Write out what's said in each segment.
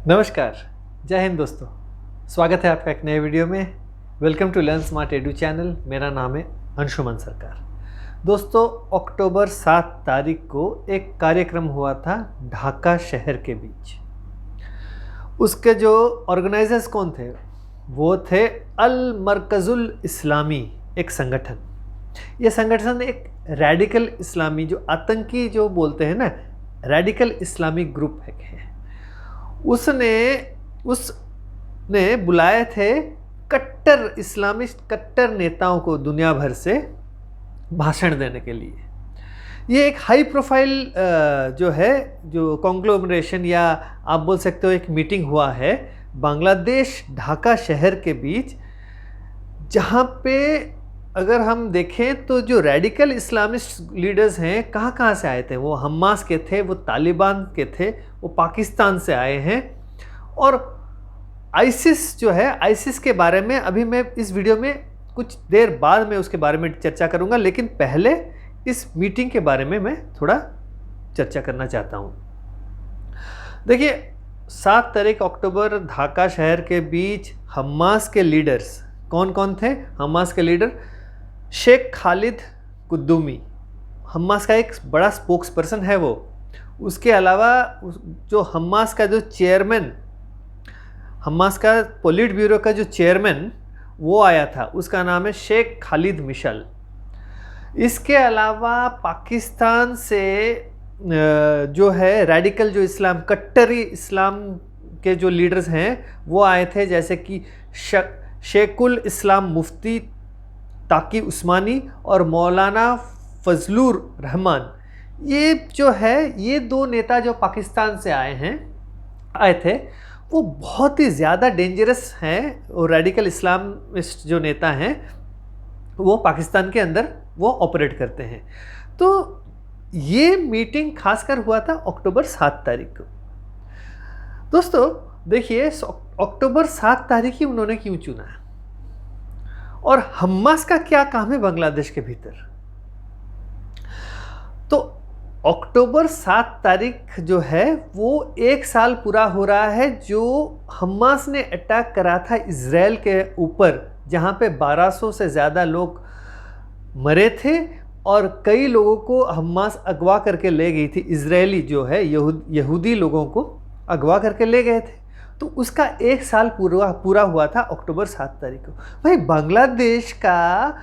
नमस्कार, जय हिंद दोस्तों। स्वागत है आपका एक नए वीडियो में। Welcome to learn smart edu channel. मेरा नाम है अंशुमन सरकार। दोस्तों, अक्टूबर 7 तारीख को एक कार्यक्रम हुआ था ढाका शहर के बीच। उसके जो ऑर्गेनाइजर्स कौन थे? वो थे अल मरकजुल इस्लामी, एक संगठन। ये संगठन एक रेडिकल इस्लामी, जो आतंकी जो बोलते हैं ना, रेडिकल इस्लामिक ग्रुप है। उसने बुलाए थे कट्टर इस्लामिस्ट, कट्टर नेताओं को दुनिया भर से भाषण देने के लिए। ये एक हाई प्रोफाइल जो कॉन्ग्लोमरेशन या आप बोल सकते हो एक मीटिंग हुआ है बांग्लादेश ढाका शहर के बीच, जहाँ पे अगर हम देखें तो जो रेडिकल इस्लामिस्ट लीडर्स हैं कहाँ से आए थे? वो हमास के थे, वो तालिबान के थे, वो पाकिस्तान से आए हैं। और आईसिस जो है, आईसिस के बारे में अभी मैं इस वीडियो में कुछ देर बाद में उसके बारे में चर्चा करूंगा, लेकिन पहले इस मीटिंग के बारे में मैं थोड़ा चर्चा करना चाहता हूं। देखिए, 7 तारीख अक्टूबर ढाका शहर के बीच हमास के लीडर्स कौन कौन थे? हमास के लीडर शेख खालिद कुद्दूमी, हमास का एक बड़ा स्पोक्स पर्सन है वो। उसके अलावा जो हमास का जो चेयरमैन, हमास का पोलिट ब्यूरो का जो चेयरमैन वो आया था, उसका नाम है शेख खालिद मिशल। इसके अलावा पाकिस्तान से जो है रेडिकल जो इस्लाम, कट्टरी इस्लाम के जो लीडर्स हैं वो आए थे, जैसे कि शेखुल इस्लाम मुफ्ती ताकी उस्मानी और मौलाना फजलुर रहमान। ये जो है, ये दो नेता जो पाकिस्तान से आए थे, वो बहुत ही ज़्यादा डेंजरस हैं। और रेडिकल इस्लामिस्ट जो नेता हैं वो पाकिस्तान के अंदर वो ऑपरेट करते हैं। तो ये मीटिंग खासकर हुआ था अक्टूबर 7 तारीख को। दोस्तों देखिए, अक्टूबर 7 तारीख ही उन्होंने क्यों चुना? और हमास का क्या काम है बांग्लादेश के भीतर? तो अक्टूबर 7 तारीख जो है वो 1 साल पूरा हो रहा है जो हमास ने अटैक करा था इजराइल के ऊपर, जहां पे 1200 से ज़्यादा लोग मरे थे और कई लोगों को हमास अगवा करके ले गई थी। इजरायली जो है यहूदी लोगों को अगवा करके ले गए थे। तो उसका 1 साल पूरा हुआ था अक्टूबर 7 तारीख को। भाई, बांग्लादेश का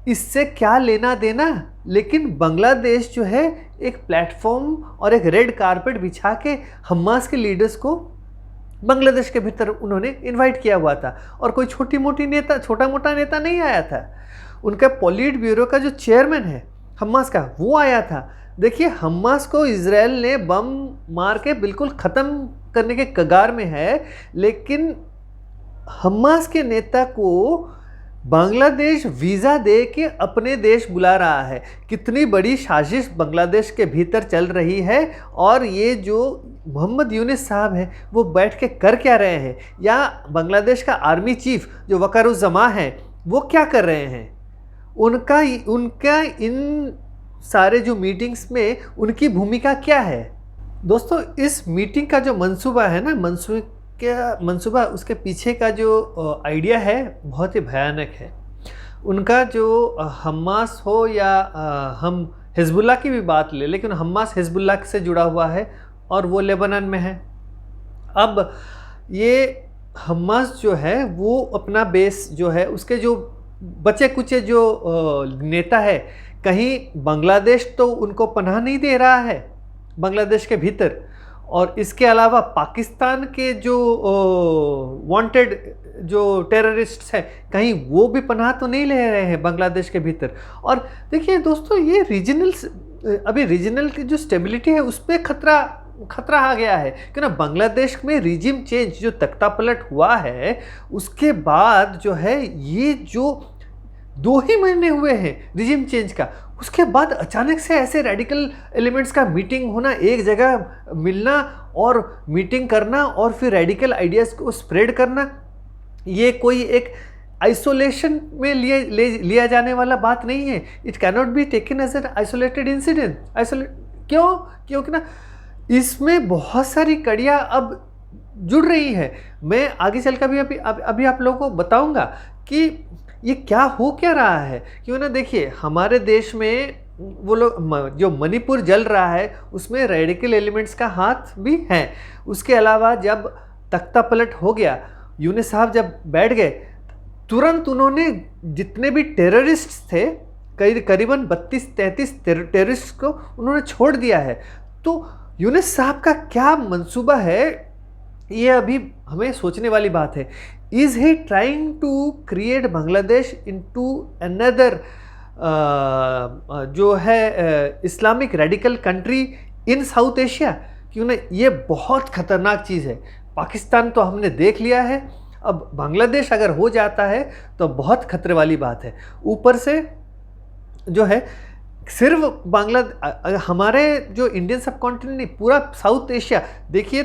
इससे क्या लेना देना? लेकिन बांग्लादेश जो है एक प्लेटफॉर्म और एक रेड कारपेट बिछा के हमास के लीडर्स को बांग्लादेश के भीतर उन्होंने इनवाइट किया हुआ था। और कोई छोटा मोटा नेता नहीं आया था। उनका पोलिट ब्यूरो का जो चेयरमैन है हमास का, वो आया था। देखिए, हमास को इजराइल ने बम मार के बिल्कुल ख़त्म करने के कगार में है, लेकिन हमास के नेता को बांग्लादेश वीज़ा दे के अपने देश बुला रहा है। कितनी बड़ी साजिश बांग्लादेश के भीतर चल रही है। और ये जो मोहम्मद यूनिस साहब है वो बैठ के कर क्या रहे हैं, या बांग्लादेश का आर्मी चीफ जो वकारुज़्ज़मा है वो क्या कर रहे हैं? उनका इन सारे जो मीटिंग्स में उनकी भूमिका क्या है? दोस्तों, इस मीटिंग का जो मंसूबा है ना, मंसूबा उसके पीछे का जो आइडिया है बहुत ही भयानक है। उनका जो हमास हो या हम हिजबुल्ला की भी बात ले, लेकिन हमास हिजबुल्ला से जुड़ा हुआ है और वो लेबनान में है। अब ये हमास जो है वो अपना बेस जो है, उसके जो बचे कुचे जो नेता है, कहीं बांग्लादेश तो उनको पनाह नहीं दे रहा है बांग्लादेश के भीतर, और इसके अलावा पाकिस्तान के जो वांटेड जो टेररिस्ट्स हैं, कहीं वो भी पनाह तो नहीं ले रहे हैं बांग्लादेश के भीतर। और देखिए दोस्तों, ये रीजनल की जो स्टेबिलिटी है उस पर खतरा आ गया है कि ना, बांग्लादेश में रिजिम चेंज जो तख्ता पलट हुआ है उसके बाद जो है, ये जो 2 ही महीने हुए हैं रिजिम चेंज का, उसके बाद अचानक से ऐसे रेडिकल एलिमेंट्स का मीटिंग होना, एक जगह मिलना और मीटिंग करना और फिर रेडिकल आइडियाज़ को स्प्रेड करना, ये कोई एक आइसोलेशन में लिया जाने वाला बात नहीं है। It cannot be taken as an isolated incident. क्योंकि ना इसमें बहुत सारी कड़ियाँ अब जुड़ रही है। मैं आगे चल कर भी अभी आप लोगों को बताऊंगा कि ये क्या हो क्या रहा है। क्यों ना, देखिए हमारे देश में वो लोग जो मणिपुर जल रहा है उसमें रेडिकल एलिमेंट्स का हाथ भी है। उसके अलावा जब तख्ता पलट हो गया, यूनुस साहब जब बैठ गए, तुरंत उन्होंने जितने भी टेररिस्ट थे, करीबन 32-33 टेररिस्ट को उन्होंने छोड़ दिया है। तो यूनुस साहब का क्या मंसूबा है, ये अभी हमें सोचने वाली बात है। Is he trying to create Bangladesh into another जो है Islamic radical country in South Asia? क्यों ना, ये बहुत खतरनाक चीज़ है। पाकिस्तान तो हमने देख लिया है, अब बांग्लादेश अगर हो जाता है तो बहुत खतरे वाली बात है। ऊपर से जो है सिर्फ हमारे जो इंडियन सब कॉन्टिनेंट नहीं, पूरा साउथ एशिया देखिए,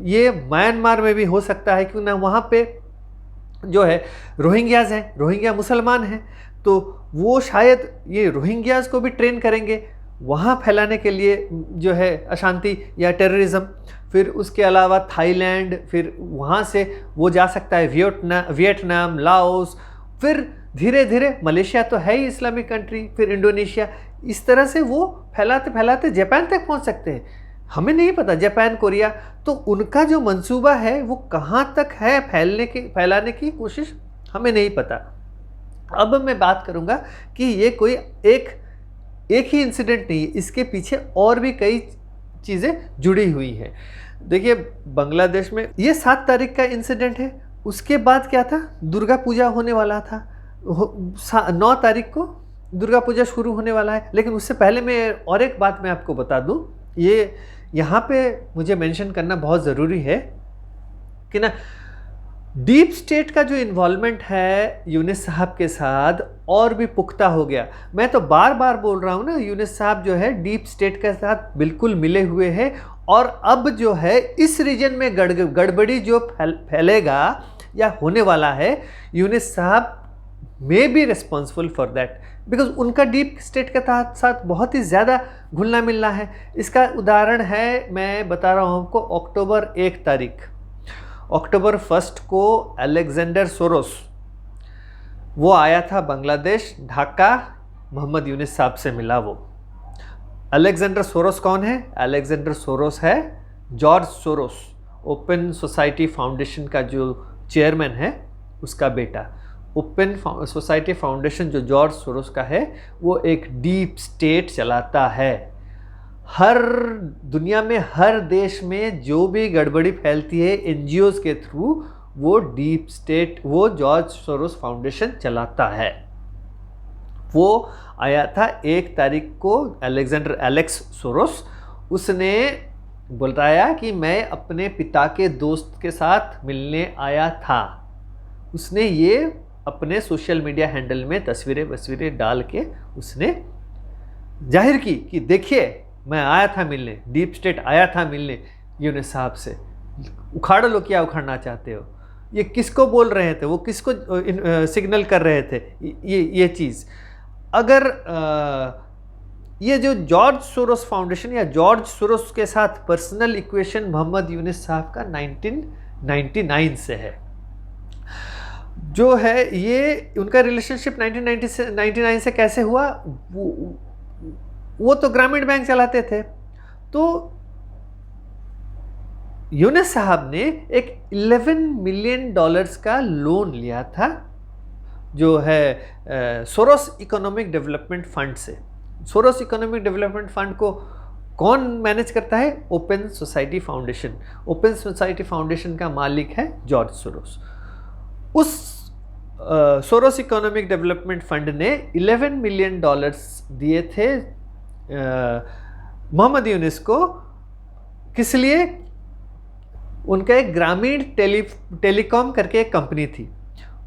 ये म्यांमार में भी हो सकता है। क्यों ना, वहाँ पे जो है रोहिंग्याज हैं, रोहिंग्या मुसलमान हैं, तो वो शायद ये रोहिंग्याज को भी ट्रेन करेंगे वहाँ फैलाने के लिए जो है अशांति या टेररिज्म। फिर उसके अलावा थाईलैंड, फिर वहाँ से वो जा सकता है वियतनाम, लाओस, फिर धीरे धीरे मलेशिया तो है ही इस्लामिक कंट्री, फिर इंडोनेशिया। इस तरह से वो फैलाते फैलाते जापान तक पहुँच सकते हैं। हमें नहीं पता, जापान, कोरिया, तो उनका जो मंसूबा है वो कहाँ तक है फैलाने की कोशिश, हमें नहीं पता। अब मैं बात करूँगा कि ये कोई एक ही इंसिडेंट नहीं है, इसके पीछे और भी कई चीज़ें जुड़ी हुई हैं। देखिए बांग्लादेश में ये 7 तारीख का इंसिडेंट है। उसके बाद क्या था, दुर्गा पूजा होने वाला था, 9 तारीख को दुर्गा पूजा शुरू होने वाला है। लेकिन उससे पहले मैं और एक बात मैं आपको बता दूं, ये यहाँ पे मुझे मेंशन करना बहुत ज़रूरी है कि ना, डीप स्टेट का जो इन्वॉल्वमेंट है यूनुस साहब के साथ और भी पुख्ता हो गया। मैं तो बार बार बोल रहा हूँ ना, यूनुस साहब जो है डीप स्टेट के साथ बिल्कुल मिले हुए हैं। और अब जो है इस रीजन में गड़बड़ी जो फैलेगा या होने वाला है, यूनुस साहब may be responsible for that, because उनका डीप स्टेट के साथ बहुत ही ज़्यादा घुलना मिलना है। इसका उदाहरण है, मैं बता रहा हूँ आपको, अक्टूबर 1 तारीख, अक्टूबर 1 को अलेक्जेंडर सोरोस वो आया था बांग्लादेश, ढाका, मोहम्मद यूनुस साहब से मिला। वो अलेक्जेंडर सोरोस कौन है? अलेक्जेंडर सोरोस है George Soros, open society foundation का जो चेयरमैन है उसका बेटा। ओपन सोसाइटी फाउंडेशन जो जॉर्ज सोरोस का है, वो एक डीप स्टेट चलाता है। हर दुनिया में, हर देश में जो भी गड़बड़ी फैलती है एनजीओज के थ्रू, वो डीप स्टेट, वो जॉर्ज सोरोस फाउंडेशन चलाता है। वो आया था 1 तारीख को, एलेक्स सोरोस, उसने बताया कि मैं अपने पिता के दोस्त के साथ मिलने आया था। उसने ये अपने सोशल मीडिया हैंडल में तस्वीरें डाल के उसने जाहिर की कि देखिए मैं आया था मिलने, डीप स्टेट आया था मिलने यूनुस साहब से। उखाड़ लो, क्या उखाड़ना चाहते हो? ये किसको बोल रहे थे, वो किसको सिग्नल कर रहे थे? ये चीज़ अगर ये जो जॉर्ज सोरोस फाउंडेशन या जॉर्ज सोरोस के साथ पर्सनल इक्वेशन मोहम्मद यूनुस साहब का 1999 से है, जो है ये उनका रिलेशनशिप 1999 से कैसे हुआ? वो तो ग्रामीण बैंक चलाते थे। तो यूनुस साहब ने एक $11 मिलियन का लोन लिया था, जो है सोरोस इकोनॉमिक डेवलपमेंट फंड से। सोरोस इकोनॉमिक डेवलपमेंट फंड को कौन मैनेज करता है? Open society foundation. Open society foundation का मालिक है जॉर्ज सोरोस। उस सोरोस इकोनॉमिक डेवलपमेंट फंड ने $11 मिलियन दिए थे मोहम्मद यूनुस को। किस लिए? उनका एक ग्रामीण टेलीकॉम करके एक कंपनी थी,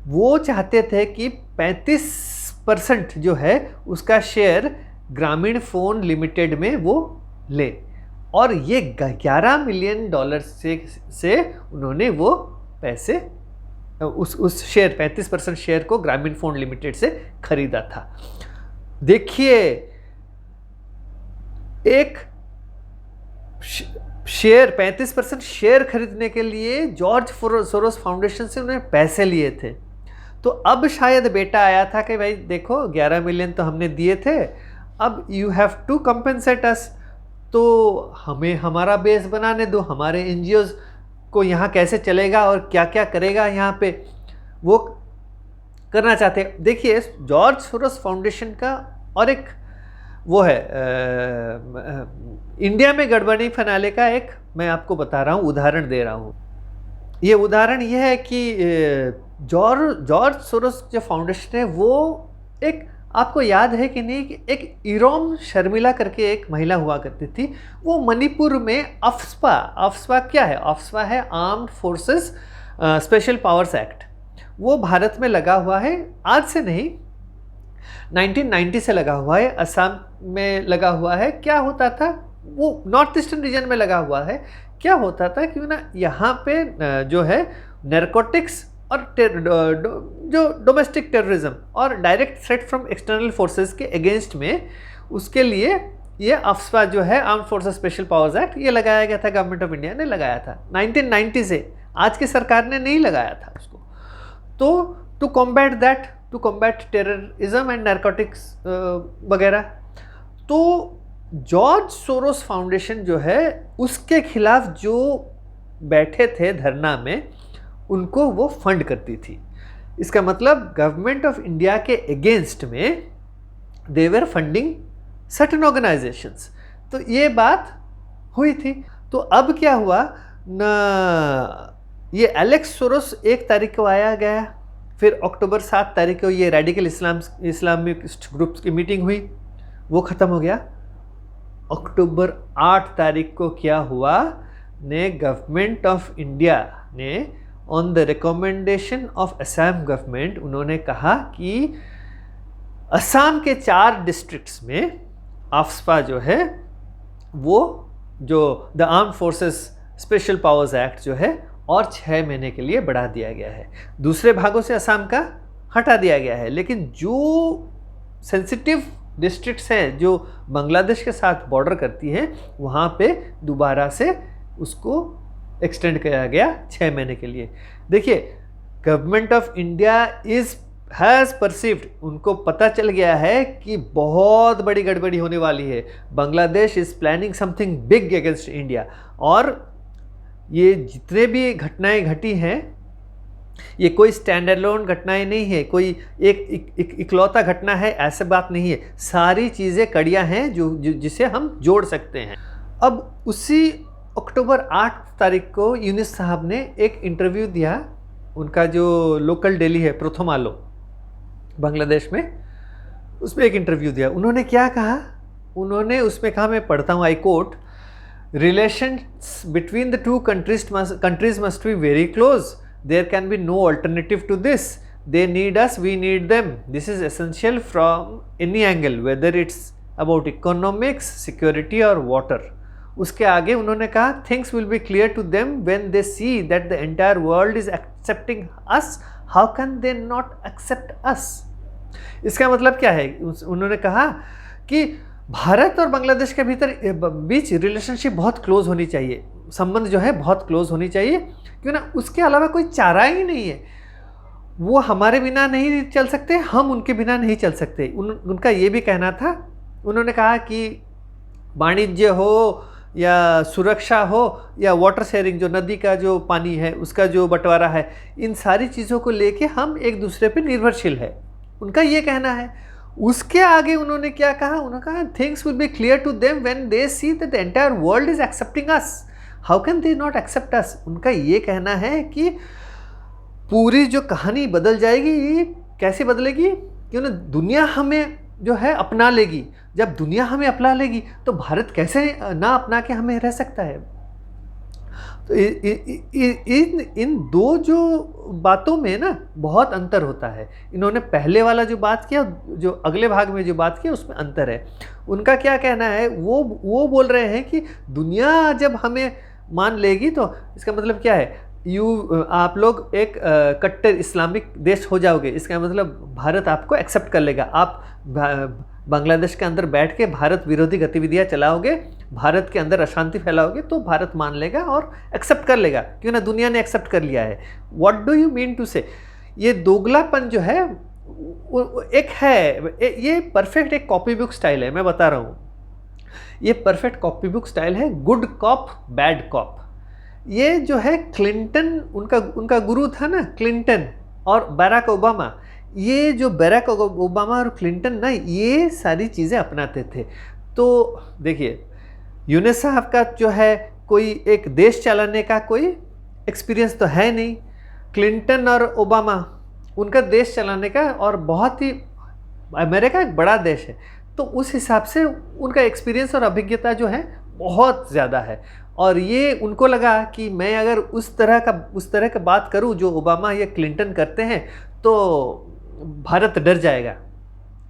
वो चाहते थे कि 35% जो है उसका शेयर ग्रामीण फ़ोन लिमिटेड में वो ले, और ये $11 मिलियन से उन्होंने वो पैसे उस शेयर 35% शेयर को ग्रामीण फ़ोन लिमिटेड से खरीदा था। देखिए, एक शेयर 35% शेयर खरीदने के लिए जॉर्ज सोरोस फाउंडेशन से उन्होंने पैसे लिए थे। तो अब शायद बेटा आया था कि भाई देखो 11 मिलियन तो हमने दिए थे, अब यू हैव टू कंपेंसेट अस, तो हमें हमारा बेस बनाने दो, हमारे एनजीओज को यहाँ कैसे चलेगा और क्या क्या करेगा यहाँ पे वो करना चाहते हैं। देखिए जॉर्ज सोरोस फाउंडेशन का और एक वो है इंडिया में गड़बड़ी फैलाने का एक मैं आपको बता रहा हूँ, उदाहरण दे रहा हूँ। ये उदाहरण ये है कि जॉर्ज सोरोस जो फाउंडेशन है वो एक, आपको याद है कि नहीं, कि एक इरोम शर्मिला करके एक महिला हुआ करती थी, वो मणिपुर में अफ्स्पा क्या है, अफ्स्पा है armed forces special powers act, वो भारत में लगा हुआ है, आज से नहीं 1990 से लगा हुआ है, असम में लगा हुआ है। क्या होता था, वो नॉर्थ ईस्टर्न रीजन में लगा हुआ है। क्या होता था कि ना यहाँ पे जो है नैरकोटिक्स और जो डोमेस्टिक टेररिज्म और direct threat from external forces के अगेंस्ट में, उसके लिए ये अफ्स्पा जो है armed forces special powers act, ये लगाया गया था, गवर्नमेंट ऑफ इंडिया ने लगाया था 1990 से, आज की सरकार ने नहीं लगाया था उसको। तो to combat that, to combat terrorism and narcotics वगैरह, तो जॉर्ज सोरोस फाउंडेशन जो है उसके खिलाफ जो बैठे थे धरना में, उनको वो फंड करती थी। इसका मतलब गवर्नमेंट ऑफ इंडिया के अगेंस्ट में दे वर फंडिंग सर्टेन ऑर्गेनाइजेशंस। तो ये बात हुई थी। तो अब क्या हुआ ना, ये एलेक्स सोरोस 1 तारीख को आया गया, फिर अक्टूबर 7 तारीख को ये रेडिकल इस्लामिक ग्रुप्स की मीटिंग हुई, वो ख़त्म हो गया। अक्टूबर 8 तारीख को क्या हुआ ने, गवर्नमेंट ऑफ इंडिया ने on the recommendation of Assam government, उन्होंने कहा कि असम के 4 डिस्ट्रिक्ट्स में अफ्स्पा जो है वो, जो the armed forces special powers act जो है और 6 महीने के लिए बढ़ा दिया गया है। दूसरे भागों से असम का हटा दिया गया है, लेकिन जो सेंसिटिव डिस्ट्रिक्ट्स हैं जो बांग्लादेश के साथ बॉर्डर करती हैं, वहाँ पे दोबारा से उसको एक्सटेंड किया गया 6 महीने के लिए। देखिए government of India has perceived, उनको पता चल गया है कि बहुत बड़ी गड़बड़ी होने वाली है, Bangladesh is planning something big against India. और ये जितने भी घटनाएं घटी हैं, ये कोई स्टैंड अलोन घटनाएं नहीं है, कोई एक इकलौता घटना है ऐसे बात नहीं है, सारी चीज़ें कड़ियाँ हैं जो जिसे हम जोड़ सकते हैं। अब उसी अक्टूबर 8 तारीख को यूनिस साहब ने एक इंटरव्यू दिया, उनका जो लोकल डेली है प्रोथोमालो बांग्लादेश में, उसमें एक इंटरव्यू दिया। उन्होंने क्या कहा, उन्होंने उसमें कहा, मैं पढ़ता हूँ, I quote, relations between the two countries must be very close. There can be no alternative to this. They need us, we need them. This is essential from any angle, whether it's about economics, security or water. उसके आगे उन्होंने कहा, things will be clear to them when they see that the entire world is accepting us. How can they not accept us? इसका मतलब क्या है, उन्होंने कहा कि भारत और बांग्लादेश के बीच रिलेशनशिप बहुत क्लोज होनी चाहिए, संबंध जो है बहुत क्लोज होनी चाहिए, क्यों ना, उसके अलावा कोई चारा ही नहीं है। वो हमारे बिना नहीं चल सकते, हम उनके बिना नहीं चल सकते। उनका ये भी कहना था, उन्होंने कहा कि वाणिज्य हो या सुरक्षा हो या वाटर शेयरिंग, जो नदी का जो पानी है उसका जो बंटवारा है, इन सारी चीज़ों को लेके हम एक दूसरे पे निर्भरशील है, उनका ये कहना है। उसके आगे उन्होंने क्या कहा, उन्होंने कहा things will be clear to them when they see that the entire world is accepting us, how can they not accept us. उनका ये कहना है कि पूरी जो कहानी बदल जाएगी, कैसे बदलेगी, क्यों ना, दुनिया हमें जो है अपना लेगी। जब दुनिया हमें अपना लेगी तो भारत कैसे ना अपना के हमें रह सकता है। तो इन दो जो बातों में ना बहुत अंतर होता है। इन्होंने पहले वाला जो बात किया, जो अगले भाग में जो बात किया, उसमें अंतर है। उनका क्या कहना है, वो बोल रहे हैं कि दुनिया जब हमें मान लेगी तो इसका मतलब क्या है, आप लोग एक कट्टर इस्लामिक देश हो जाओगे, इसका मतलब भारत आपको एक्सेप्ट कर लेगा। आप बांग्लादेश के अंदर बैठ के भारत विरोधी गतिविधियां चलाओगे भारत के अंदर अशांति फैलाओगे तो भारत मान लेगा और एक्सेप्ट कर लेगा, क्यों ना, दुनिया ने एक्सेप्ट कर लिया है। What do you mean to say? ये दोगलापन जो है एक है, ये परफेक्ट एक कॉपी बुक स्टाइल है। मैं बता रहा हूँ, ये परफेक्ट कॉपी बुक स्टाइल है, गुड कॉप बैड कॉप। ये जो है क्लिंटन, उनका गुरु था ना क्लिंटन और बैराक ओबामा, ये जो बैराक ओबामा और क्लिंटन ना, ये सारी चीज़ें अपनाते थे। तो देखिए, यूनुस साहब का जो है कोई एक देश चलाने का कोई एक्सपीरियंस तो है नहीं। क्लिंटन और ओबामा, उनका देश चलाने का, और बहुत ही, अमेरिका एक बड़ा देश है, तो उस हिसाब से उनका एक्सपीरियंस और अभिज्ञता जो है बहुत ज़्यादा है। और ये उनको लगा कि मैं अगर उस तरह का बात करूं जो ओबामा या क्लिंटन करते हैं तो भारत डर जाएगा।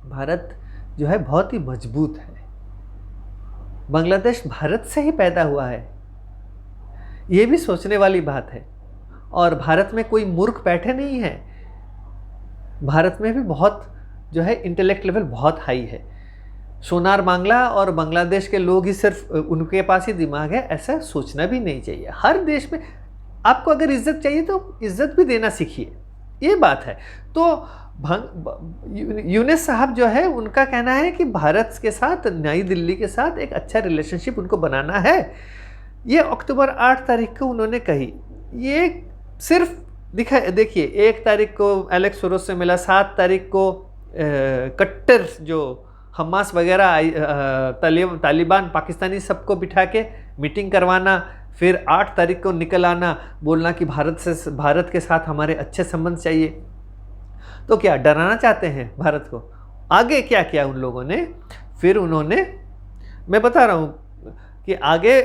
भारत जो है बहुत ही मजबूत है। बांग्लादेश भारत से ही पैदा हुआ है, ये भी सोचने वाली बात है। और भारत में कोई मूर्ख बैठे नहीं है, भारत में भी बहुत जो है इंटेलेक्ट लेवल बहुत हाई है। सोनार बांग्ला और बांग्लादेश के लोग ही सिर्फ उनके पास ही दिमाग है, ऐसा सोचना भी नहीं चाहिए। हर देश में आपको अगर इज्जत चाहिए तो इज्जत भी देना सीखिए, ये बात है। तो यूनुस साहब जो है, उनका कहना है कि भारत के साथ, नई दिल्ली के साथ एक अच्छा रिलेशनशिप उनको बनाना है। ये अक्टूबर 8 तारीख को उन्होंने कही। ये सिर्फ देखिए, 1 तारीख को एलेक्स फेरोज से मिला, 7 तारीख को कट्टर जो हमास वगैरह तालिबान पाकिस्तानी सबको बिठा के मीटिंग करवाना, फिर 8 तारीख को निकल आना, बोलना कि भारत के साथ हमारे अच्छे संबंध चाहिए। तो क्या डराना चाहते हैं भारत को? आगे क्या किया उन लोगों ने? फिर उन्होंने, मैं बता रहा हूँ कि आगे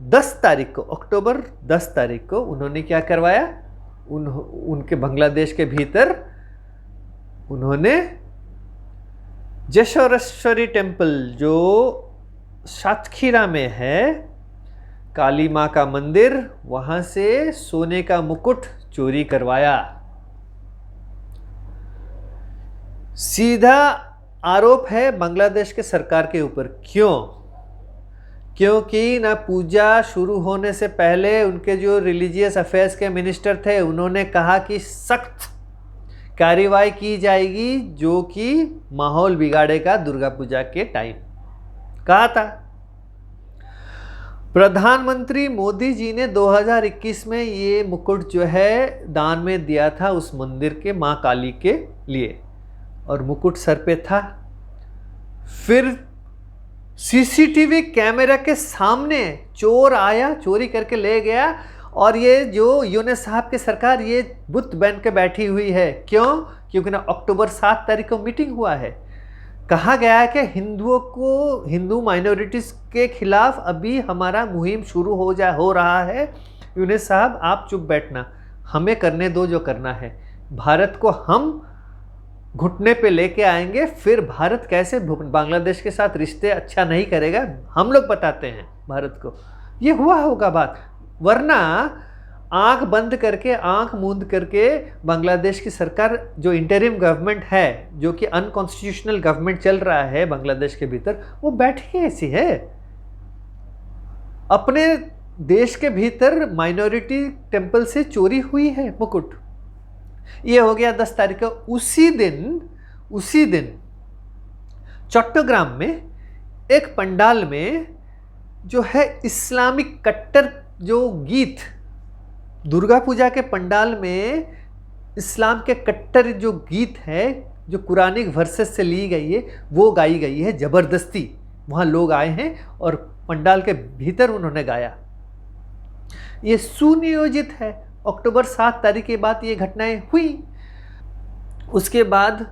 10 तारीख को, अक्टूबर 10 तारीख को उन्होंने क्या करवाया, उनके बांग्लादेश के भीतर उन्होंने जशोरेश्वरी टेम्पल जो सातखीरा में है, काली माँ का मंदिर, वहां से सोने का मुकुट चोरी करवाया। सीधा आरोप है बांग्लादेश के सरकार के ऊपर। क्यों? क्योंकि ना पूजा शुरू होने से पहले उनके जो रिलीजियस अफेयर्स के मिनिस्टर थे, उन्होंने कहा कि सख्त कार्रवाई की जाएगी जो कि माहौल बिगाड़ेगा दुर्गा पूजा के टाइम, कहा था। प्रधानमंत्री मोदी जी ने 2021 में ये मुकुट जो है दान में दिया था उस मंदिर के, मां काली के लिए, और मुकुट सर पे था। फिर सीसीटीवी कैमरा के सामने चोर आया, चोरी करके ले गया, और ये जो यूनुस साहब की सरकार ये बुत बन के बैठी हुई है। क्यों? क्योंकि ना अक्टूबर 7 तारीख को मीटिंग हुआ है, कहा गया है कि हिंदू माइनॉरिटीज़ के खिलाफ अभी हमारा मुहिम शुरू हो रहा है। यूनुस साहब आप चुप बैठना, हमें करने दो जो करना है। भारत को हम घुटने पे लेके आएंगे, फिर भारत कैसे बांग्लादेश के साथ रिश्ते अच्छा नहीं करेगा हम लोग बताते हैं भारत को। ये हुआ होगा बात, वरना आंख बंद करके, आंख मूंद करके बांग्लादेश की सरकार जो इंटरिम गवर्नमेंट है, जो कि अनकॉन्स्टिट्यूशनल गवर्नमेंट चल रहा है बांग्लादेश के भीतर, वो बैठी ऐसी है। अपने देश के भीतर माइनॉरिटी टेम्पल से चोरी हुई है मुकुट। ये हो गया 10 तारीख को। उसी दिन चट्टग्राम में एक पंडाल में जो है इस्लामिक कट्टर जो गीत, दुर्गा पूजा के पंडाल में इस्लाम के कट्टर जो गीत है, जो कुरानिक वर्सेस से ली गई है, वो गाई गई है ज़बरदस्ती। वहाँ लोग आए हैं और पंडाल के भीतर उन्होंने गाया। ये सुनियोजित है। अक्टूबर 7 तारीख के बाद ये घटनाएं हुई। उसके बाद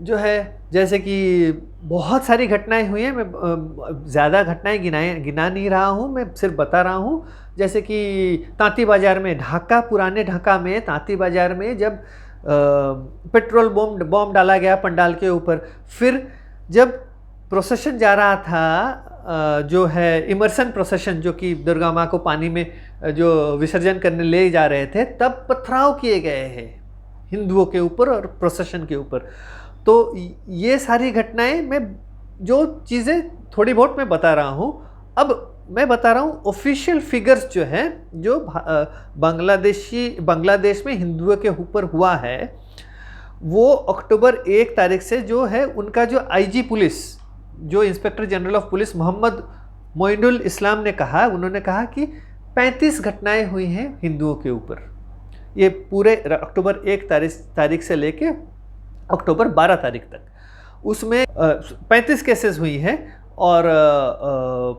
जो है, जैसे कि बहुत सारी घटनाएं हुई हैं, मैं ज़्यादा घटनाएं गिना नहीं रहा हूँ, मैं सिर्फ बता रहा हूँ। जैसे कि तांती बाज़ार में, ढाका, पुराने ढाका में तांती बाज़ार में जब पेट्रोल बॉम्ब डाला गया पंडाल के ऊपर। फिर जब प्रोसेशन जा रहा था, जो है इमर्सन प्रोसेशन, जो कि दुर्गा माँ को पानी में जो विसर्जन करने ले जा रहे थे, तब पथराव किए गए हैं हिंदुओं के ऊपर और प्रोसेशन के ऊपर। तो ये सारी घटनाएं, मैं जो चीज़ें थोड़ी बहुत मैं बता रहा हूँ। अब मैं बता रहा हूँ ऑफिशियल फिगर्स जो हैं, जो बांग्लादेश में हिंदुओं के ऊपर हुआ है, वो अक्टूबर 1 तारीख से जो है उनका जो आईजी पुलिस, जो inspector general of police Mohammad Moinul Islam ने कहा, उन्होंने कहा कि 35 घटनाएं हुई हैं हिंदुओं के ऊपर, ये पूरे अक्टूबर 1 तारीख से लेके अक्टूबर 12 तारीख तक, उसमें 35 केसेस हुई हैं। और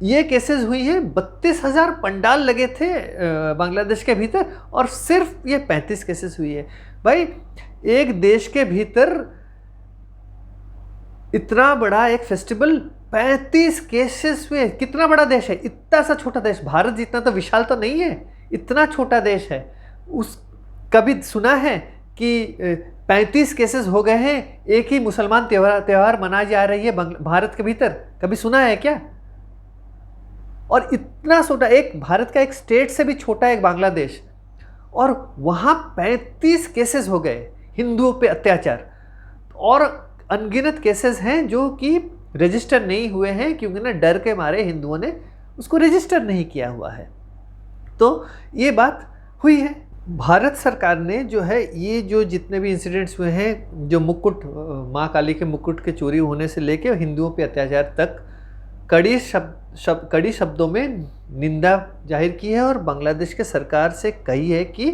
ये केसेस हुई हैं, 32,000 पंडाल लगे थे बांग्लादेश के भीतर, और सिर्फ ये 35 केसेस हुई है। भाई, एक देश के भीतर इतना बड़ा एक फेस्टिवल, 35 केसेस हुए, कितना बड़ा देश है, इतना सा छोटा देश, भारत जितना तो विशाल तो नहीं है, इतना छोटा देश है। कभी सुना है कि 35 केसेस हो गए हैं, एक ही मुसलमान त्यौहार मनाई जा रही है भारत के भीतर, कभी सुना है क्या? और इतना छोटा एक भारत का एक स्टेट से भी छोटा एक बांग्लादेश, और वहाँ 35 केसेस हो गए हिंदुओं पे अत्याचार, और अनगिनत केसेस हैं जो कि रजिस्टर नहीं हुए हैं, क्योंकि ना डर के मारे हिंदुओं ने उसको रजिस्टर नहीं किया हुआ है। तो ये बात हुई है। भारत सरकार ने जो है ये जो जितने भी इंसिडेंट्स हुए हैं, जो मुकुट, माँ काली के मुकुट के चोरी होने से लेकर हिंदुओं पे अत्याचार तक, कड़ी शब्दों में निंदा जाहिर की है, और बांग्लादेश के सरकार से कही है कि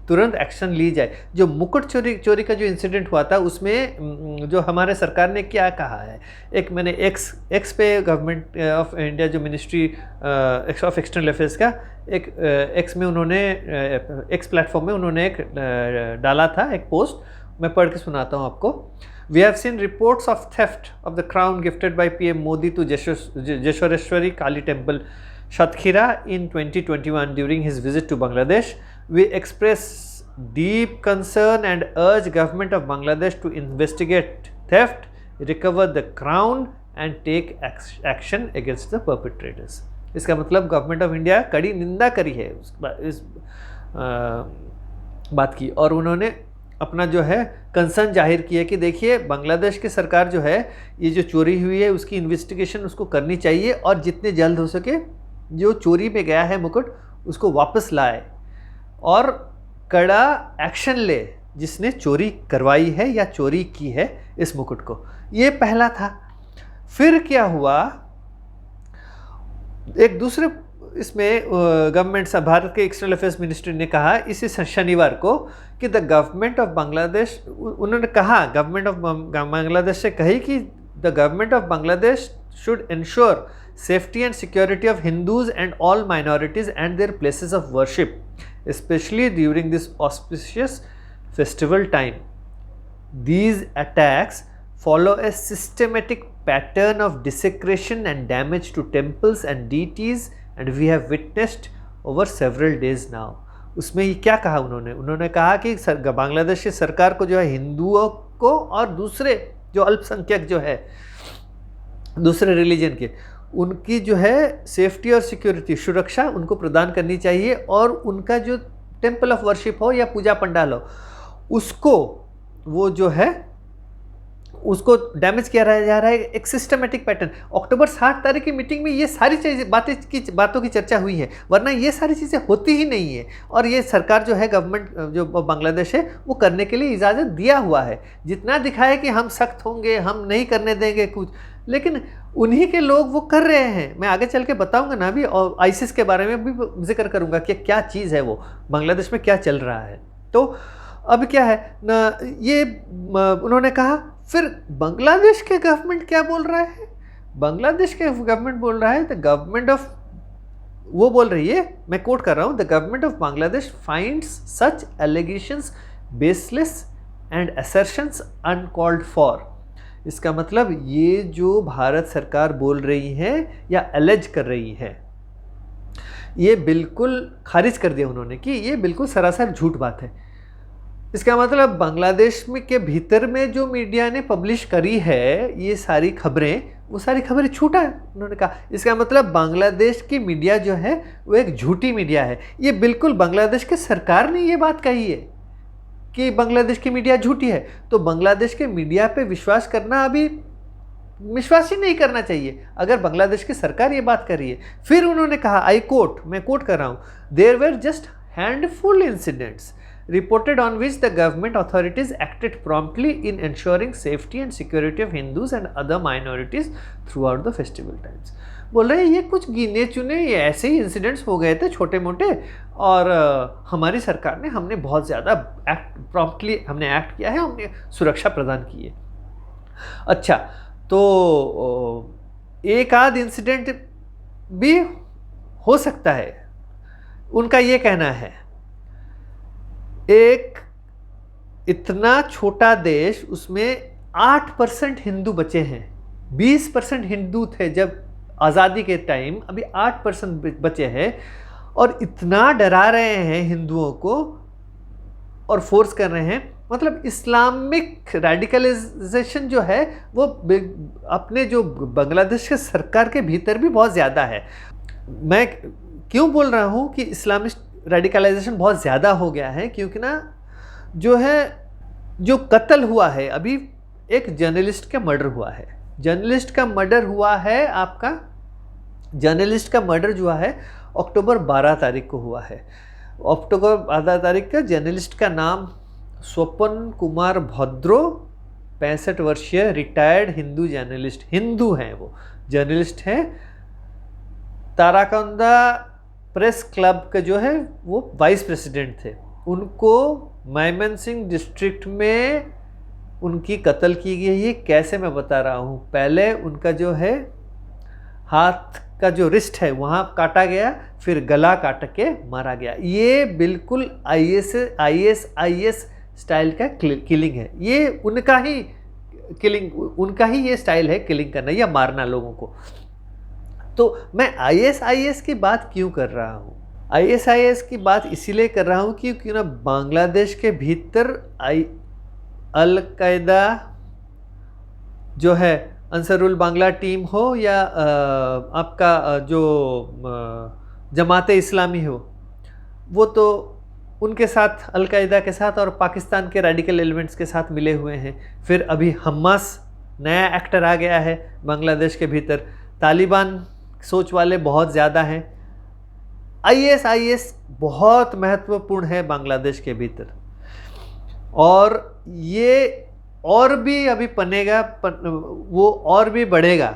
तुरंत एक्शन ली जाए। जो मुकुट चोरी का जो इंसिडेंट हुआ था, उसमें जो हमारे सरकार ने क्या कहा है, एक मैंने एक्स पे गवर्नमेंट ऑफ इंडिया जो मिनिस्ट्री ऑफ एक्सटर्नल अफेयर्स का एक एक्स में उन्होंने एक्स प्लेटफॉर्म में उन्होंने एक डाला था एक पोस्ट, मैं पढ़ के सुनाता हूँ आपको। We have seen reports of theft of the crown gifted by PM Modi to Jeshoreshwari Kali temple Shatkhira in 2021 during his visit to Bangladesh. We express deep concern and urge government of Bangladesh to investigate theft, recover the crown and take action against the perpetrators. इसका मतलब government of India कड़ी निंदा करी है इस बात की, और उन्होंने अपना जो है कंसर्न जाहिर किया कि देखिए बांग्लादेश की सरकार जो है ये जो चोरी हुई है उसकी इन्वेस्टिगेशन उसको करनी चाहिए, और जितने जल्द हो सके जो चोरी में गया है मुकुट उसको वापस लाए, और कड़ा एक्शन ले जिसने चोरी करवाई है या चोरी की है इस मुकुट को। ये पहला था। फिर क्या हुआ, एक दूसरे इसमें गवर्नमेंट से भारत के एक्सटर्नल अफेयर्स मिनिस्ट्री ने कहा इसी शनिवार को कि द गवर्नमेंट ऑफ बांग्लादेश, उन्होंने कहा गवर्नमेंट ऑफ बांग्लादेश से कही कि the government of Bangladesh should ensure safety and security of Hindus and all minorities and their places of worship, especially during this auspicious festival time. These attacks follow a systematic pattern of desecration and damage to temples and deities, and we have witnessed over several days now. उसमें ये क्या कहा उन्होंने कहा कि बांग्लादेश की सरकार को जो है हिंदुओं को और दूसरे जो अल्पसंख्यक जो है दूसरे रिलीजन के, उनकी जो है सेफ्टी और सिक्योरिटी, सुरक्षा उनको प्रदान करनी चाहिए, और उनका जो टेम्पल ऑफ वर्शिप हो या पूजा पंडाल हो उसको वो जो है उसको डैमेज किया जा रहा है, एक सिस्टमेटिक पैटर्न। अक्टूबर 7 तारीख की मीटिंग में ये सारी चीज़ें बातों की चर्चा हुई है, वरना ये सारी चीज़ें होती ही नहीं है, और ये सरकार जो है गवर्नमेंट जो बांग्लादेश है वो करने के लिए इजाज़त दिया हुआ है। जितना दिखाए कि हम सख्त होंगे, हम नहीं करने देंगे कुछ, लेकिन उन्हीं के लोग वो कर रहे हैं। मैं आगे चल के बताऊंगा ना अभी, और आईसिस के बारे में भी जिक्र करूंगा कि क्या चीज़ है वो, बांग्लादेश में क्या चल रहा है। तो अब क्या है ना, ये उन्होंने कहा। फिर बांग्लादेश के गवर्नमेंट क्या बोल रहा है, बांग्लादेश के गवर्नमेंट बोल रहा है, द गवर्नमेंट ऑफ, वो बोल रही है, मैं कोट कर रहा हूँ, the government of Bangladesh finds such allegations baseless and assertions uncalled for. इसका मतलब ये जो भारत सरकार बोल रही है या एलेज कर रही है, ये बिल्कुल खारिज कर दिया उन्होंने कि ये बिल्कुल सरासर झूठ बात है। इसका मतलब बांग्लादेश में के भीतर में जो मीडिया ने पब्लिश करी है ये सारी खबरें, वो सारी खबरें झूठा है उन्होंने कहा। इसका मतलब बांग्लादेश की मीडिया जो है वो एक झूठी मीडिया है। ये बिल्कुल बांग्लादेश की सरकार ने ये बात कही है कि बांग्लादेश की मीडिया झूठी है। तो बांग्लादेश के मीडिया पे विश्वास करना अभी विश्वास ही नहीं करना चाहिए अगर बांग्लादेश की सरकार ये बात कर रही है। फिर उन्होंने कहा, आई कोट, मैं कोट कर रहा हूँ, there were just handful incidents reported on which the government authorities acted promptly in ensuring safety and security of Hindus and other minorities throughout the festival times। बोल रहे हैं ये कुछ गिने चुने ये ऐसे ही इंसिडेंट्स हो गए थे छोटे मोटे, और हमारी सरकार ने, हमने बहुत ज़्यादा प्रॉम्प्टली हमने एक्ट किया है, हमने सुरक्षा प्रदान की है। अच्छा, तो एक आध इंसिडेंट भी हो सकता है, उनका ये कहना है। एक इतना छोटा देश, उसमें 8% हिंदू बचे हैं। 20% हिंदू थे जब आज़ादी के टाइम, अभी 8% बचे हैं, और इतना डरा रहे हैं हिंदुओं को और फोर्स कर रहे हैं। मतलब इस्लामिक रेडिकलाइजेशन जो है वो अपने जो बांग्लादेश के सरकार के भीतर भी बहुत ज़्यादा है। मैं क्यों बोल रहा हूँ कि इस्लामिक रेडिकलाइजेशन बहुत ज़्यादा हो गया है, क्योंकि ना जो है, जो कत्ल हुआ है अभी, एक जर्नलिस्ट का मर्डर हुआ है। जर्नलिस्ट का मर्डर हुआ है, आपका जर्नलिस्ट का मर्डर जो हुआ है अक्टूबर 12 तारीख को हुआ है। अक्टूबर 12 तारीख का जर्नलिस्ट का नाम स्वपन कुमार भद्रो, 65 वर्षीय रिटायर्ड हिंदू जर्नलिस्ट, हिंदू हैं वो, जर्नलिस्ट हैं। ताराकंदा प्रेस क्लब के जो है वो वाइस प्रेसिडेंट थे। उनको मयमनसिंह डिस्ट्रिक्ट में उनकी कत्ल की गई। ये कैसे, मैं बता रहा हूँ। पहले उनका जो है हाथ का जो रिस्ट है वहाँ काटा गया, फिर गला काट के मारा गया। ये बिल्कुल आईएस स्टाइल का किलिंग है। ये उनका ही किलिंग, उनका ही ये स्टाइल है किलिंग करना या मारना लोगों को। तो मैं आईएस की बात क्यों कर रहा हूँ? आईएस की बात इसीलिए कर रहा हूँ क्योंकि ना बांग्लादेश के भीतर अल कायदा जो है, अंसरुल बांग्ला टीम हो या आपका जो जमाते इस्लामी हो, वो तो उनके साथ, अल कायदा के साथ और पाकिस्तान के रेडिकल एलिमेंट्स के साथ मिले हुए हैं। फिर अभी हमास नया एक्टर आ गया है बांग्लादेश के भीतर। तालिबान सोच वाले बहुत ज़्यादा हैं। आईएस बहुत महत्वपूर्ण है बांग्लादेश के भीतर, और ये और भी अभी पनेगा, वो और भी बढ़ेगा।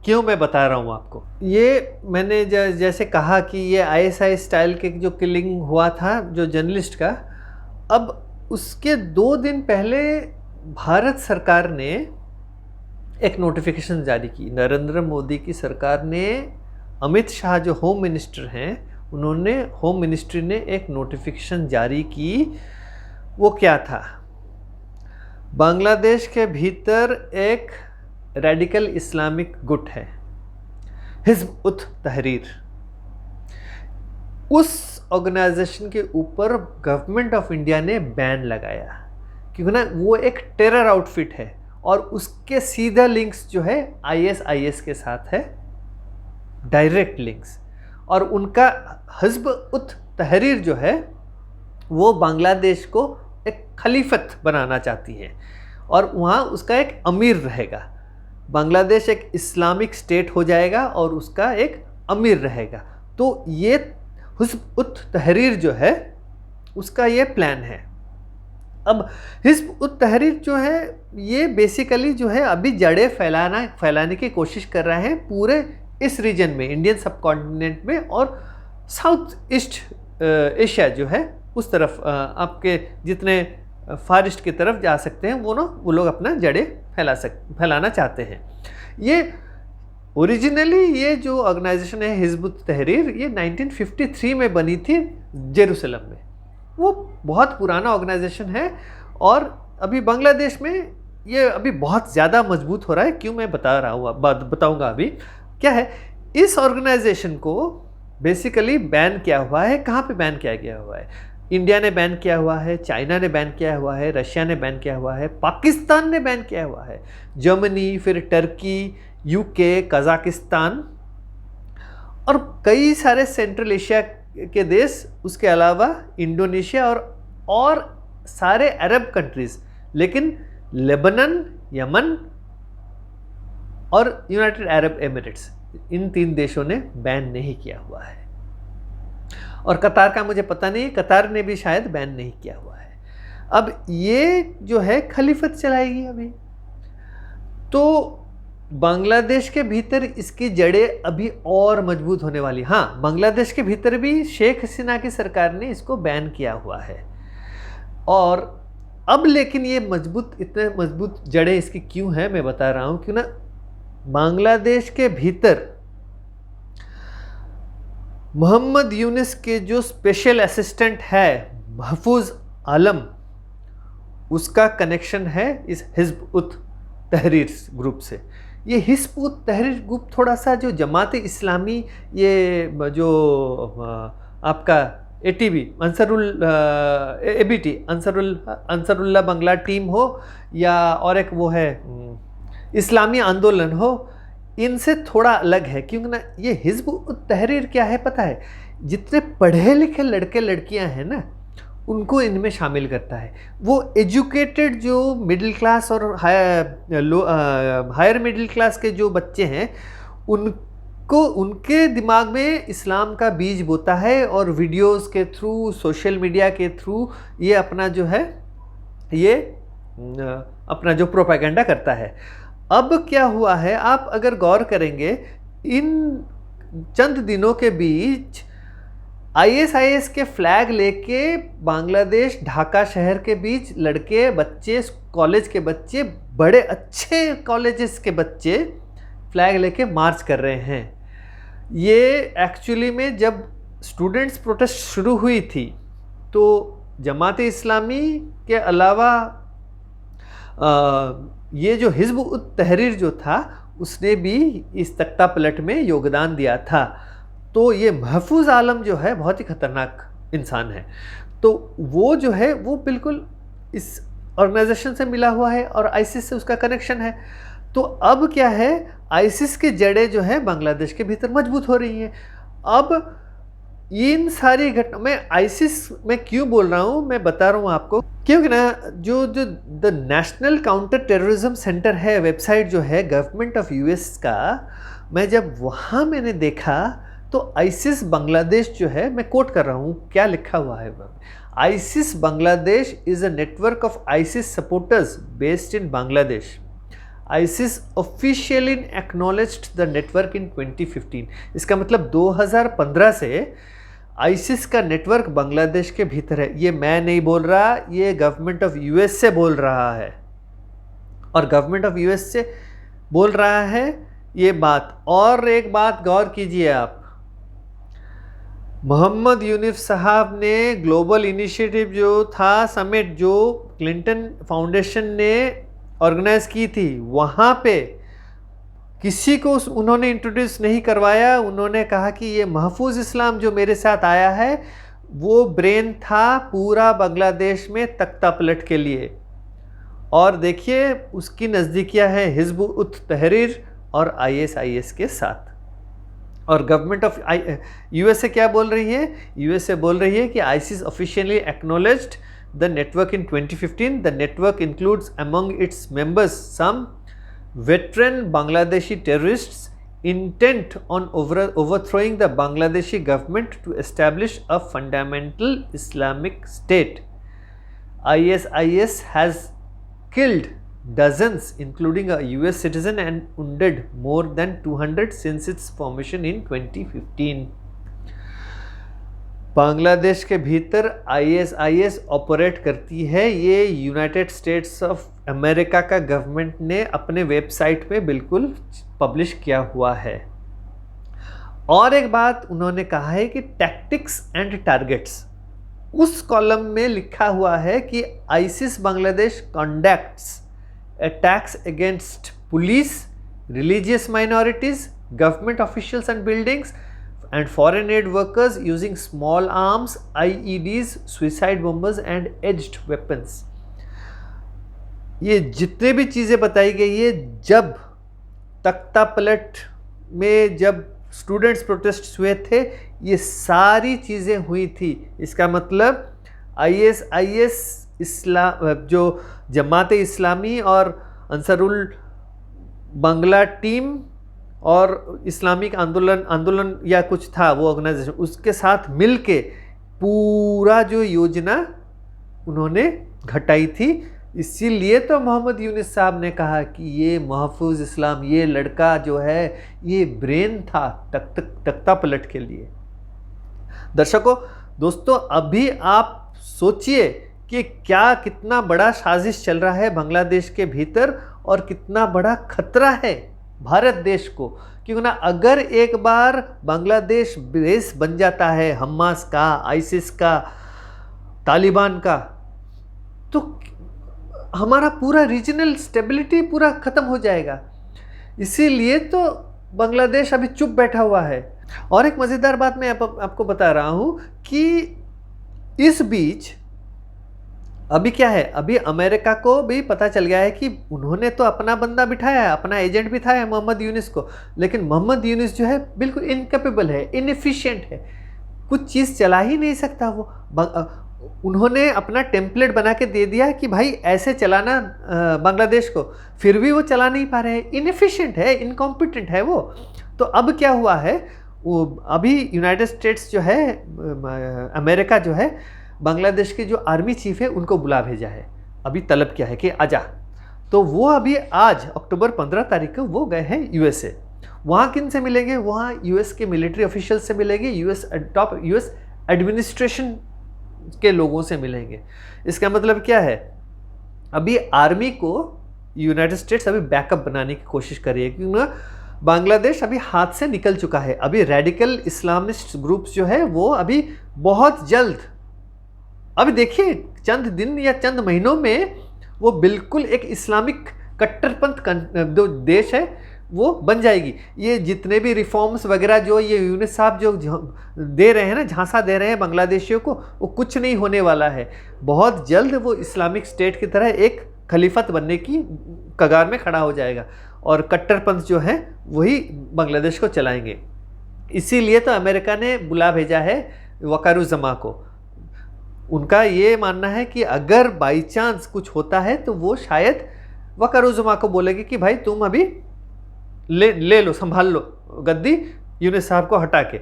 क्यों, मैं बता रहा हूँ आपको। ये मैंने जैसे कहा कि ये आईएसआई स्टाइल के जो किलिंग हुआ था जो जर्नलिस्ट का, अब उसके 2 दिन पहले भारत सरकार ने एक नोटिफिकेशन जारी की। नरेंद्र मोदी की सरकार ने, अमित शाह जो होम मिनिस्टर हैं, उन्होंने, होम मिनिस्ट्री ने एक नोटिफिकेशन जारी की। वो क्या था? बांग्लादेश के भीतर एक रेडिकल इस्लामिक गुट है, हिज़्ब उत तहरीर। उस ऑर्गेनाइजेशन के ऊपर गवर्नमेंट ऑफ इंडिया ने बैन लगाया, क्योंकि ना वो एक टेरर आउटफिट है और उसके सीधा लिंक्स जो है आईएस के साथ है, डायरेक्ट लिंक्स। और उनका हिज़्ब उत तहरीर जो है वो बांग्लादेश को एक खलीफत बनाना चाहती है, और वहाँ उसका एक अमीर रहेगा। बांग्लादेश एक इस्लामिक स्टेट हो जाएगा और उसका एक अमीर रहेगा। तो ये हिज़्ब उत तहरीर जो है उसका ये प्लान है। अब हिज़्ब उत तहरीर जो है ये बेसिकली जो है अभी जड़ें फैलाने की कोशिश कर रहा है पूरे इस रीजन में, इंडियन सब कॉन्टिनेंट में, और साउथ ईस्ट एशिया जो है उस तरफ, आपके जितने फार ईस्ट की तरफ जा सकते हैं वो लोग अपना जड़ें फैलाना चाहते हैं। ये ओरिजिनली ये जो ऑर्गेनाइजेशन है हिज़्ब उत तहरीर, ये 1953 में बनी थी जेरूसलम में। वो बहुत पुराना ऑर्गेनाइजेशन है, और अभी बांग्लादेश में ये अभी बहुत ज़्यादा मजबूत हो रहा है। क्यों, मैं बता रहा हूँ, बताऊँगा अभी क्या है। इस ऑर्गेनाइजेशन को बेसिकली बैन किया हुआ है। कहाँ पे बैन किया गया हुआ है? इंडिया ने बैन किया हुआ है, चाइना ने बैन किया हुआ है, रशिया ने बैन किया हुआ है, पाकिस्तान ने बैन किया हुआ है, जर्मनी, फिर टर्की, यूके, कजाकिस्तान और कई सारे सेंट्रल एशिया के देश, उसके अलावा इंडोनेशिया और सारे अरब कंट्रीज़। लेकिन लेबनान, यमन और यूनाइटेड अरब एमिरेट्स, इन 3 देशों ने बैन नहीं किया हुआ है। और कतार का मुझे पता नहीं, कतार ने भी शायद बैन नहीं किया हुआ है। अब ये जो है खलीफत चलाएगी अभी, तो बांग्लादेश के भीतर इसकी जड़ें अभी और मजबूत होने वाली। हाँ, बांग्लादेश के भीतर भी शेख हसीना की सरकार ने इसको बैन किया हुआ है। और अब लेकिन ये इतने मजबूत जड़ें इसकी क्यों हैं, मैं बता रहा हूँ। क्यों ना, बांग्लादेश के भीतर मोहम्मद यूनिस के जो स्पेशल असिस्टेंट है महफूज आलम, उसका कनेक्शन है इस हिज़्ब उत तहरीर ग्रुप से। ये हिज़्ब उत तहरीर ग्रुप थोड़ा सा जो जमात इस्लामी, ये जो आपका ATB ABT अंसरुल्लाह बंगला टीम हो, या और एक वो है इस्लामी आंदोलन हो, इनसे थोड़ा अलग है। क्योंकि ना ये हिज़्ब उत तहरीर क्या है पता है, जितने पढ़े लिखे लड़के लड़कियां हैं ना, उनको इनमें शामिल करता है। वो एजुकेटेड जो मिडिल क्लास और हायर मिडिल क्लास के जो बच्चे हैं, उनके दिमाग में इस्लाम का बीज बोता है, और वीडियोस के थ्रू, सोशल मीडिया के थ्रू ये अपना जो है, ये अपना जो प्रोपेगेंडा करता है। अब क्या हुआ है, आप अगर गौर करेंगे, इन चंद दिनों के बीच ISIS के फ्लैग लेके बांग्लादेश ढाका शहर के बीच लड़के बच्चे, कॉलेज के बच्चे, बड़े अच्छे कॉलेजेस के बच्चे फ्लैग लेके मार्च कर रहे हैं। ये एक्चुअली में जब स्टूडेंट्स प्रोटेस्ट शुरू हुई थी, तो जमात इस्लामी के अलावा ये जो हिज़्ब उत तहरीर जो था, उसने भी इस तख्ता पलट में योगदान दिया था। तो ये महफूज आलम जो है बहुत ही खतरनाक इंसान है। तो वो जो है वो बिल्कुल इस ऑर्गेनाइजेशन से मिला हुआ है और आईसिस से उसका कनेक्शन है। तो अब क्या है, आईसिस की जड़ें जो है बांग्लादेश के भीतर मजबूत हो रही हैं। अब इन सारी घटना में आईसिस मैं क्यों बोल रहा हूँ, मैं बता रहा हूँ आपको, क्योंकि ना जो the national counter terrorism centre है, वेबसाइट जो है गवर्नमेंट ऑफ यूएस का, मैं जब वहाँ मैंने देखा तो आईसिस बांग्लादेश जो है, मैं कोट कर रहा हूँ क्या लिखा हुआ है, ISIS Bangladesh is a network of ISIS supporters based in Bangladesh. ISIS officially acknowledged the network in 2015। इसका मतलब 2015 से आईसिस का नेटवर्क बांग्लादेश के भीतर है। ये मैं नहीं बोल रहा, ये गवर्नमेंट ऑफ यूएस से बोल रहा है, और गवर्नमेंट ऑफ यूएस से बोल रहा है ये बात। और एक बात गौर कीजिए आप, मोहम्मद यूनिस साहब ने ग्लोबल इनिशिएटिव जो था, समिट जो क्लिंटन फाउंडेशन ने ऑर्गेनाइज की थी, वहाँ पे किसी को उन्होंने इंट्रोड्यूस नहीं करवाया। उन्होंने कहा कि ये महफूज इस्लाम जो मेरे साथ आया है, वो ब्रेन था पूरा बांग्लादेश में तख्ता पलट के लिए। और देखिए उसकी नज़दीकियाँ है हिज़्ब उत तहरीर और ISIS के साथ। और गवर्नमेंट ऑफ यूएसए क्या बोल रही है, यूएसए बोल रही है कि ISIS officially acknowledged the network in 2015। The network includes among its members some veteran Bangladeshi terrorists intent on overthrowing the Bangladeshi government to establish a fundamental Islamic state. ISIS has killed dozens, including a US citizen, and wounded more than 200 since its formation in 2015. Bangladesh के भीतर ISIS operate करती है। ये United states of America का government ने अपने website पे बिल्कुल पब्लिश किया हुआ है। और एक बात उन्होंने कहा है कि टैक्टिक्स एंड टारगेट्स, उस कॉलम में लिखा हुआ है कि ISIS Bangladesh conducts attacks against police, religious minorities, government officials and buildings and foreign aid workers using small arms, IEDs, suicide bombers and edged weapons. ये जितने भी चीज़ें बताई गई है, जब तख्ता पलट में जब स्टूडेंट्स प्रोटेस्ट हुए थे, ये सारी चीज़ें हुई थी। इसका मतलब ISIS जो जमात इस्लामी और अंसरुल बांग्ला टीम और इस्लामिक आंदोलन या कुछ था वो ऑर्गेनाइजेशन, उसके साथ मिलके पूरा जो योजना उन्होंने घटाई थी। इसीलिए तो मोहम्मद यूनिस साहब ने कहा कि ये महफूज इस्लाम, ये लड़का जो है ये ब्रेन था तख्ता पलट के लिए। दर्शकों, दोस्तों, अभी आप सोचिए कि क्या कितना बड़ा साजिश चल रहा है बांग्लादेश के भीतर और कितना बड़ा खतरा है भारत देश को। क्योंकि ना अगर एक बार बांग्लादेश बेस बन जाता है हमास का, आईसिस का, तालिबान का, तो हमारा पूरा रीजनल स्टेबिलिटी पूरा खत्म हो जाएगा। इसीलिए तो बांग्लादेश अभी चुप बैठा हुआ है। और एक मज़ेदार बात मैं आपको बता रहा हूं कि इस बीच अभी क्या है, अभी अमेरिका को भी पता चल गया है कि उन्होंने तो अपना बंदा बिठाया है, अपना एजेंट बिठाया है मोहम्मद यूनिस को, लेकिन मोहम्मद यूनिस जो है बिल्कुल इनकेपेबल है, इनएफिशिएंट है, कुछ चीज़ चला ही नहीं सकता वो। उन्होंने अपना टेम्पलेट बना के दे दिया कि भाई ऐसे चलाना बांग्लादेश को, फिर भी वो चला नहीं पा रहे हैं, इनएफिशिएंट है, इनकॉम्पिटेंट है वो। तो अब क्या हुआ है, वो अभी यूनाइटेड स्टेट्स जो है, अमेरिका जो है, बांग्लादेश के जो आर्मी चीफ है उनको बुला भेजा है, अभी तलब किया है कि आजा। तो वो अभी आज अक्टूबर 15 तारीख को वो गए हैं यूएसए। वहाँ किन से मिलेंगे, वहाँ यूएस के मिलिट्री ऑफिशियल से मिलेंगे, टॉप यूएस एडमिनिस्ट्रेशन के लोगों से मिलेंगे। इसका मतलब क्या है, अभी आर्मी को यूनाइटेड स्टेट्स अभी बैकअप बनाने की कोशिश कर रही है, क्योंकि बांग्लादेश अभी हाथ से निकल चुका है। अभी रेडिकल इस्लामिस्ट ग्रुप्स जो है वो अभी बहुत जल्द, अभी देखिए चंद दिन या चंद महीनों में वो बिल्कुल एक इस्लामिक कट्टरपंथ जो देश है वो बन जाएगी। ये जितने भी रिफॉर्म्स वगैरह जो ये यूनिस साहब जो दे रहे हैं ना, झांसा दे रहे हैं बांग्लादेशियों को, वो कुछ नहीं होने वाला है। बहुत जल्द वो इस्लामिक स्टेट की तरह एक खलीफत बनने की कगार में खड़ा हो जाएगा और कट्टरपंथ जो है वही बांग्लादेश को चलाएंगे। इसीलिए तो अमेरिका ने बुला भेजा है वकारुज़मा को। उनका ये मानना है कि अगर बाई चांस कुछ होता है तो वो शायद वकारुज़मा को बोलेगी कि भाई तुम अभी ले लो, संभाल लो गद्दी यूनिस साहब को हटा के।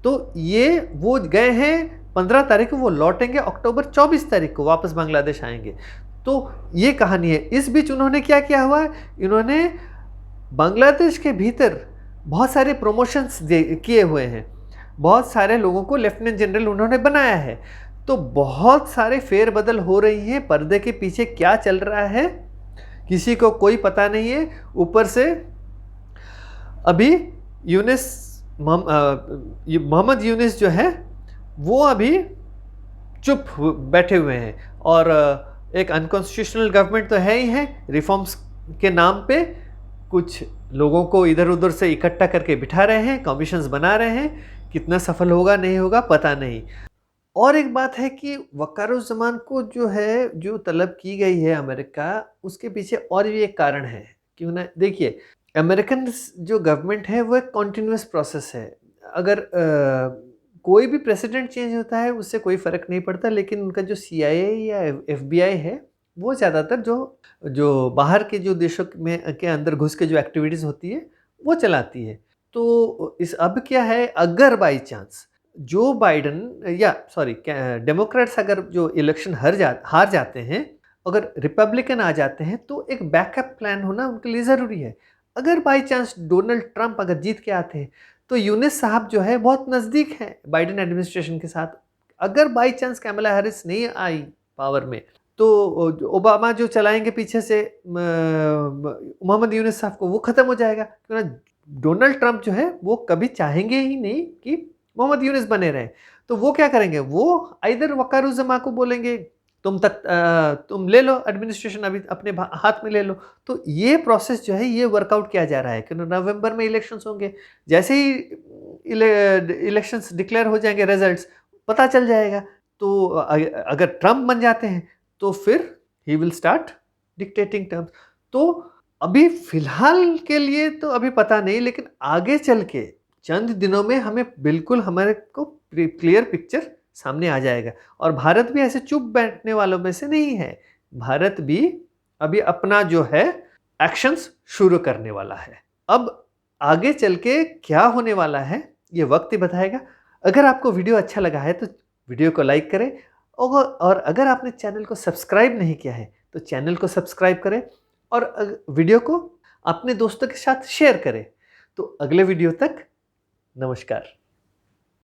तो ये वो गए हैं 15 तारीख को, वो लौटेंगे अक्टूबर 24 तारीख को वापस बांग्लादेश आएंगे। तो ये कहानी है। इस बीच उन्होंने क्या किया हुआ है, इन्होंने बांग्लादेश के भीतर बहुत सारे प्रमोशंस किए हुए हैं, बहुत सारे लोगों को लेफ्टिनेंट जनरल उन्होंने बनाया है। तो बहुत सारे फेरबदल हो रही हैं, पर्दे के पीछे क्या चल रहा है किसी को कोई पता नहीं है। ऊपर से अभी मोहम्मद यूनिस जो है वो अभी चुप बैठे हुए हैं और एक अनकॉन्स्टिट्यूशनल गवर्नमेंट तो है ही है, रिफॉर्म्स के नाम पे कुछ लोगों को इधर उधर से इकट्ठा करके बिठा रहे हैं, कमीशंस बना रहे हैं। कितना सफल होगा नहीं होगा पता नहीं। और एक बात है कि वकारुज़्ज़मान को जो है, जो तलब की गई है अमेरिका, उसके पीछे और भी एक कारण है। क्यों ना, देखिए अमेरिकन जो गवर्नमेंट है वो एक कॉन्टिन्यूस प्रोसेस है। अगर कोई भी प्रेसिडेंट चेंज होता है उससे कोई फ़र्क नहीं पड़ता, लेकिन उनका जो CIA या FBI है वो ज़्यादातर जो बाहर के जो देशों में के अंदर घुस के जो एक्टिविटीज़ होती है वो चलाती है। तो इस अब क्या है, अगर बाई चांस जो बाइडन या डेमोक्रेट्स अगर जो इलेक्शन हार जाते हैं, अगर रिपब्लिकन आ जाते हैं, तो एक बैकअप प्लान होना उनके लिए ज़रूरी है। अगर बाई चांस डोनाल्ड ट्रंप अगर जीत के आते हैं तो यूनिस साहब जो है बहुत नज़दीक हैं बाइडन एडमिनिस्ट्रेशन के साथ। अगर बाई चांस कैमला हैरिस नहीं आई पावर में तो ओबामा जो चलाएंगे पीछे से मोहम्मद यूनिस साहब को, वो ख़त्म हो जाएगा। क्योंकि डोनाल्ड ट्रंप जो है वो कभी चाहेंगे ही नहीं कि मोहम्मद यूनिस बने रहे। तो वो क्या करेंगे, वो आइदर वकारुज़्ज़मा को बोलेंगे तुम ले लो एडमिनिस्ट्रेशन, अभी अपने हाथ में ले लो। तो ये प्रोसेस जो है ये वर्कआउट किया जा रहा है कि नवंबर में इलेक्शंस होंगे। जैसे ही इलेक्शंस डिक्लेयर हो जाएंगे, रिजल्ट्स पता चल जाएगा। तो अगर ट्रंप बन जाते हैं तो फिर he will start dictating terms. तो अभी फिलहाल के लिए तो अभी पता नहीं, लेकिन आगे चल के चंद दिनों में हमें बिल्कुल हमारे को क्लियर पिक्चर सामने आ जाएगा। और भारत भी ऐसे चुप बैठने वालों में से नहीं है। भारत भी अभी अपना जो है एक्शंस शुरू करने वाला है। अब आगे चल के क्या होने वाला है ये वक्त ही बताएगा। अगर आपको वीडियो अच्छा लगा है तो वीडियो को लाइक करें और अगर आपने चैनल को सब्सक्राइब नहीं किया है तो चैनल को सब्सक्राइब करें और वीडियो को अपने दोस्तों के साथ शेयर करें। तो अगले वीडियो तक नमस्कार।